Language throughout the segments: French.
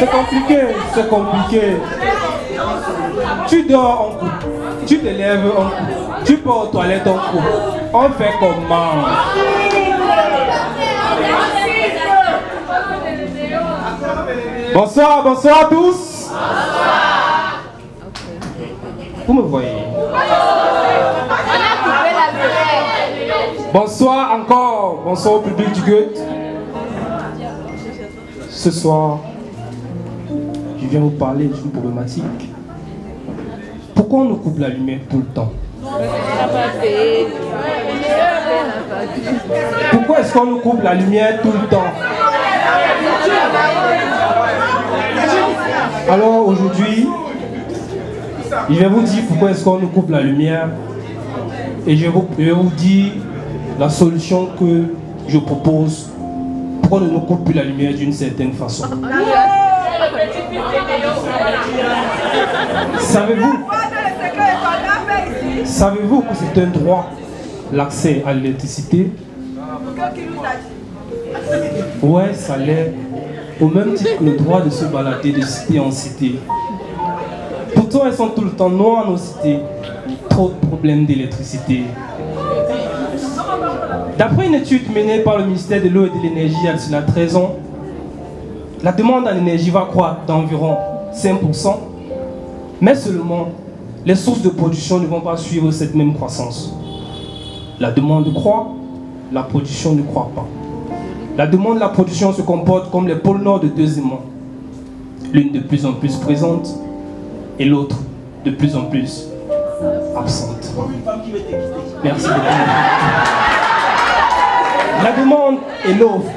C'est compliqué, c'est compliqué. Tu dors en couple, tu te lèves en couple, tu pars aux toilettes en couple. On fait comment? Bonsoir, bonsoir à tous. Vous me voyez? Bonsoir encore, bonsoir au public du Goethe. Ce soir, je viens vous parler d'une problématique. Pourquoi on nous coupe la lumière tout le temps? Pourquoi est-ce qu'on nous coupe la lumière tout le temps? Alors aujourd'hui, je vais vous dire pourquoi est-ce qu'on nous coupe la lumière et je vais vous dire la solution que je propose pour qu'on ne nous coupe plus la lumière d'une certaine façon. Savez-vous que c'est un droit, l'accès à l'électricité? Ouais, ça l'est. Au même titre que le droit de se balader de cité en cité. Pourtant, elles sont tout le temps noires, nos cités. Trop de problèmes d'électricité. D'après une étude menée par le ministère de l'eau et de l'énergie il y a 13 ans, la demande en énergie va croître d'environ 5%, mais seulement les sources de production ne vont pas suivre cette même croissance. La demande croît, la production ne croît pas. La demande et la production se comportent comme les pôles nord de deux aimants, l'une de plus en plus présente et l'autre de plus en plus absente. Merci beaucoup. La demande et l'offre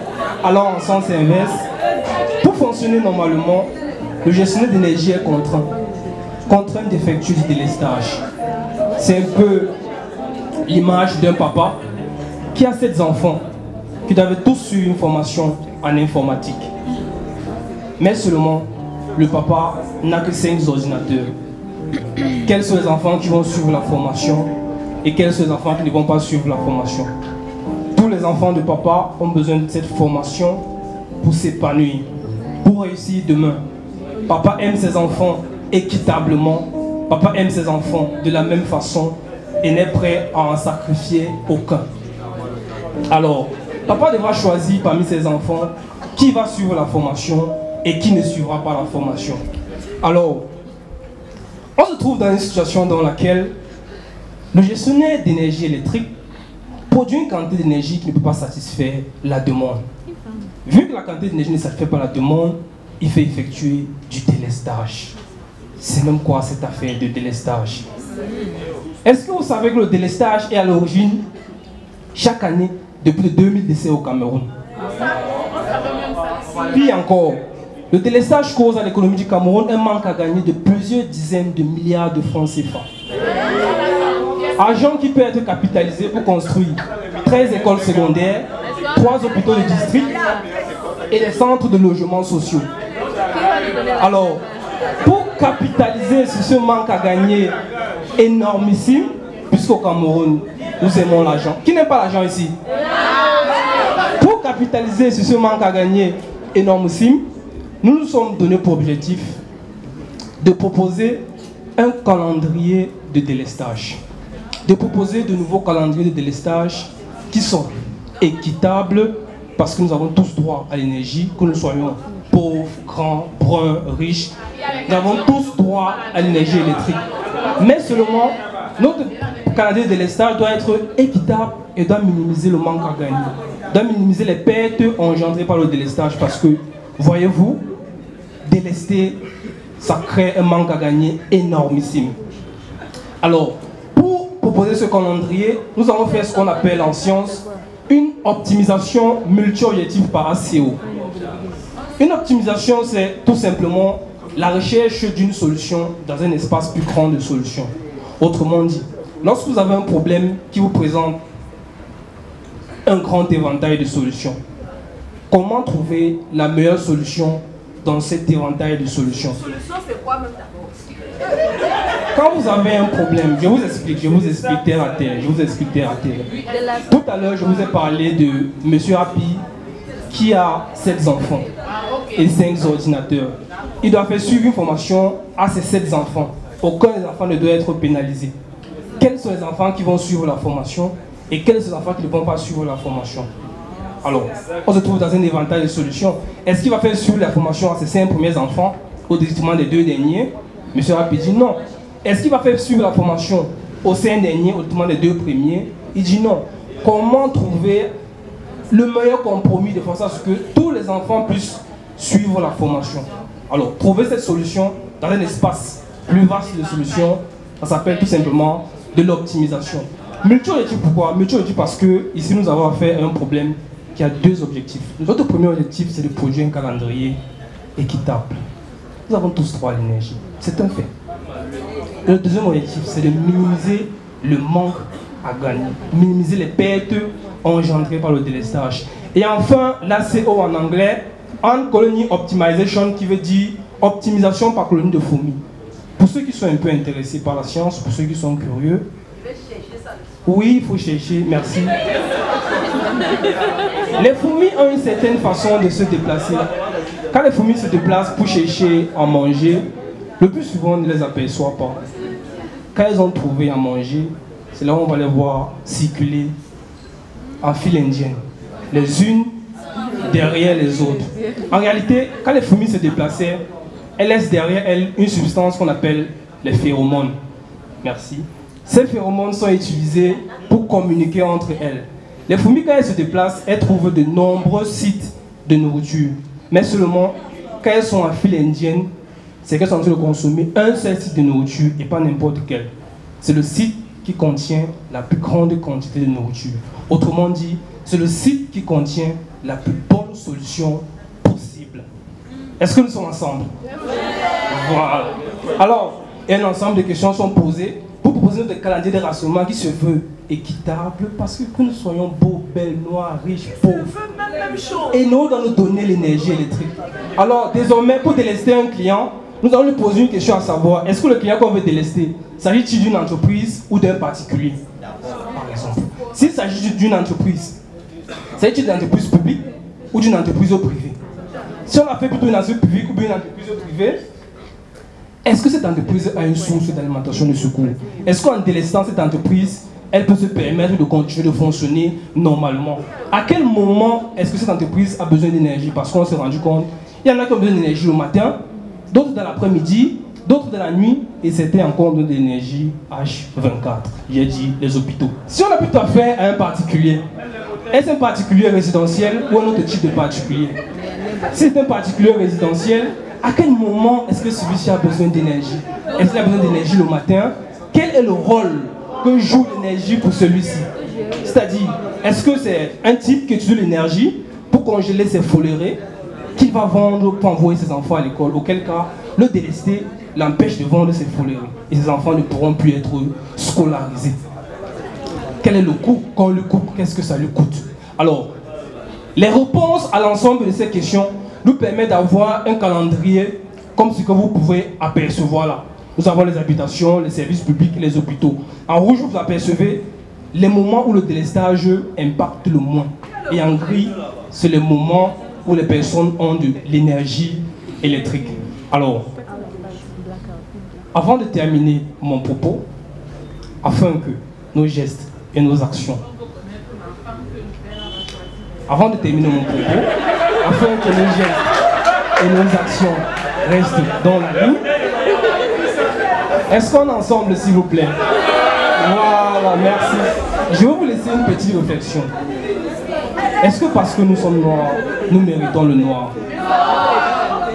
allant en sens inverse. Pour fonctionner normalement, le gestionnaire d'énergie est contraint d'effectuer du délestage. C'est un peu l'image d'un papa qui a 7 enfants qui doivent tous suivre une formation en informatique. Mais seulement, le papa n'a que 5 ordinateurs. Quels sont les enfants qui vont suivre la formation et quels sont les enfants qui ne vont pas suivre la formation? Tous les enfants de papa ont besoin de cette formation pour s'épanouir, pour réussir demain. Papa aime ses enfants équitablement, papa aime ses enfants de la même façon et n'est prêt à en sacrifier aucun. Alors, papa devra choisir parmi ses enfants qui va suivre la formation et qui ne suivra pas la formation. Alors, on se trouve dans une situation dans laquelle le gestionnaire d'énergie électrique produit une quantité d'énergie qui ne peut pas satisfaire la demande. Vu que la quantité d'énergie ne satisfait pas la demande, il fait effectuer du délestage. C'est même quoi cette affaire de délestage? Est-ce que vous savez que le délestage est à l'origine, chaque année, de plus de 2000 décès au Cameroun? Puis encore, le délestage cause à l'économie du Cameroun un manque à gagner de plusieurs dizaines de milliards de francs CFA. Argent qui peut être capitalisé pour construire 13 écoles secondaires, 3 hôpitaux de district et des centres de logements sociaux. Alors, pour capitaliser sur ce manque à gagner énormissime, puisqu'au Cameroun, nous aimons l'argent. Qui n'aime pas l'argent ici? Pour capitaliser sur ce manque à gagner énormissime, nous nous sommes donnés pour objectif de proposer un calendrier de délestage. De proposer de nouveaux calendriers de délestage qui sont équitables parce que nous avons tous droit à l'énergie, que nous soyons pauvres, grands, bruns, riches. Nous avons tous droit à l'énergie électrique. Mais seulement, notre calendrier de délestage doit être équitable et doit minimiser le manque à gagner. Doit minimiser les pertes engendrées par le délestage parce que, voyez-vous, délester, ça crée un manque à gagner énormissime. Alors, pour proposer ce calendrier, nous allons faire ce qu'on appelle en science une optimisation multi-objectif par ACO. Une optimisation, c'est tout simplement la recherche d'une solution dans un espace plus grand de solutions. Autrement dit, lorsque vous avez un problème qui vous présente un grand éventail de solutions, comment trouver la meilleure solution dans cet éventail de solutions? La solution, c'est quoi même d'abord? Quand vous avez un problème, je vous explique terre à terre, Tout à l'heure, je vous ai parlé de M. Happy qui a 7 enfants. et 5 ordinateurs. Il doit faire suivre une formation à ces 7 enfants. Aucun des enfants ne doit être pénalisé. Quels sont les enfants qui vont suivre la formation et quels sont les enfants qui ne vont pas suivre la formation? Alors, on se trouve dans un éventail de solutions. Est-ce qu'il va faire suivre la formation à ses 5 premiers enfants au détriment des 2 derniers? Monsieur Rapi dit non. Est-ce qu'il va faire suivre la formation aux 5 derniers au détriment des 2 premiers? Il dit non. Comment trouver le meilleur compromis de façon à ce que tous les enfants puissent suivre la formation? Alors, trouver cette solution dans un espace plus vaste de solutions, ça s'appelle tout simplement de l'optimisation. Multi-objectif, pourquoi? Multi-objectif parce que ici nous avons affaire à un problème qui a 2 objectifs. Notre premier objectif, c'est de produire un calendrier équitable. Nous avons tous 3 l'énergie. C'est un fait. Le deuxième objectif, c'est de minimiser le manque à gagner, minimiser les pertes engendrées par le délestage. Et enfin, l'ACO en anglais, On Colony Optimization, qui veut dire optimisation par colonie de fourmis. Pour ceux qui sont un peu intéressés par la science, pour ceux qui sont curieux, oui, il faut chercher, merci. Les fourmis ont une certaine façon de se déplacer. Quand les fourmis se déplacent pour chercher à manger, le plus souvent on ne les aperçoit pas. Quand elles ont trouvé à manger, c'est là où on va les voir circuler en file indienne, les unes derrière les autres. En réalité, quand les fourmis se déplaçaient, elles laissent derrière elles une substance qu'on appelle les phéromones. Merci. Ces phéromones sont utilisés pour communiquer entre elles. Les fourmis, quand elles se déplacent, elles trouvent de nombreux sites de nourriture. Mais seulement, quand elles sont en file indienne, c'est qu'elles sont en train de consommer un seul site de nourriture et pas n'importe quel. C'est le site qui contient la plus grande quantité de nourriture. Autrement dit, c'est le site qui contient la plus bonne solution possible. Est-ce que nous sommes ensemble? Voilà. Alors, un ensemble de questions sont posées pour proposer notre calendrier de rationnement qui se veut équitable parce que nous soyons beaux, belles, noirs, riches, pauvres. Et nous, dans nous donner l'énergie électrique. Alors, désormais, pour délester un client, nous allons lui poser une question à savoir, est-ce que le client qu'on veut délester, s'agit-il d'une entreprise ou d'un particulier? Par exemple, s'il s'agit d'une entreprise, s'agit-il d'une entreprise publique ou d'une entreprise privée? Si on a fait plutôt une entreprise publique ou une entreprise privée, est-ce que cette entreprise a une source d'alimentation de secours? Est-ce qu'en délestant cette entreprise, elle peut se permettre de continuer de fonctionner normalement? À quel moment est-ce que cette entreprise a besoin d'énergie? Parce qu'on s'est rendu compte, il y en a qui ont besoin d'énergie le matin, d'autres dans l'après-midi, d'autres dans la nuit, et c'était encore de l'énergie H24. J'ai dit les hôpitaux. Si on a plutôt affaire à un particulier, est-ce un particulier résidentiel ou un autre type de particulier? Si c'est un particulier résidentiel, à quel moment est-ce que celui-ci a besoin d'énergie? Est-ce qu'il a besoin d'énergie le matin? Quel est le rôle que joue l'énergie pour celui-ci? C'est-à-dire, est-ce que c'est un type qui utilise l'énergie pour congeler ses folérés qu'il va vendre pour envoyer ses enfants à l'école? Auquel cas, le délesté l'empêche de vendre ses folérés et ses enfants ne pourront plus être scolarisés. Quel est le coût? Quand on le coupe, qu'est-ce que ça lui coûte? Alors, les réponses à l'ensemble de ces questions nous permettent d'avoir un calendrier comme ce que vous pouvez apercevoir là. Nous avons les habitations, les services publics et les hôpitaux. En rouge, vous apercevez les moments où le délestage impacte le moins. Et en gris, c'est le moment où les personnes ont de l'énergie électrique. Alors, avant de terminer mon propos, afin que nos gestes et nos actions, afin que nos gestes et nos actions restent dans la ligne, est-ce qu'on est ensemble, s'il vous plaît? Voilà, merci. Je vais vous laisser une petite réflexion. Est-ce que parce que nous sommes noirs, nous méritons le noir?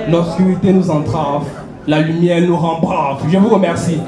L'obscurité nous entrave, la lumière nous rend braves. Je vous remercie.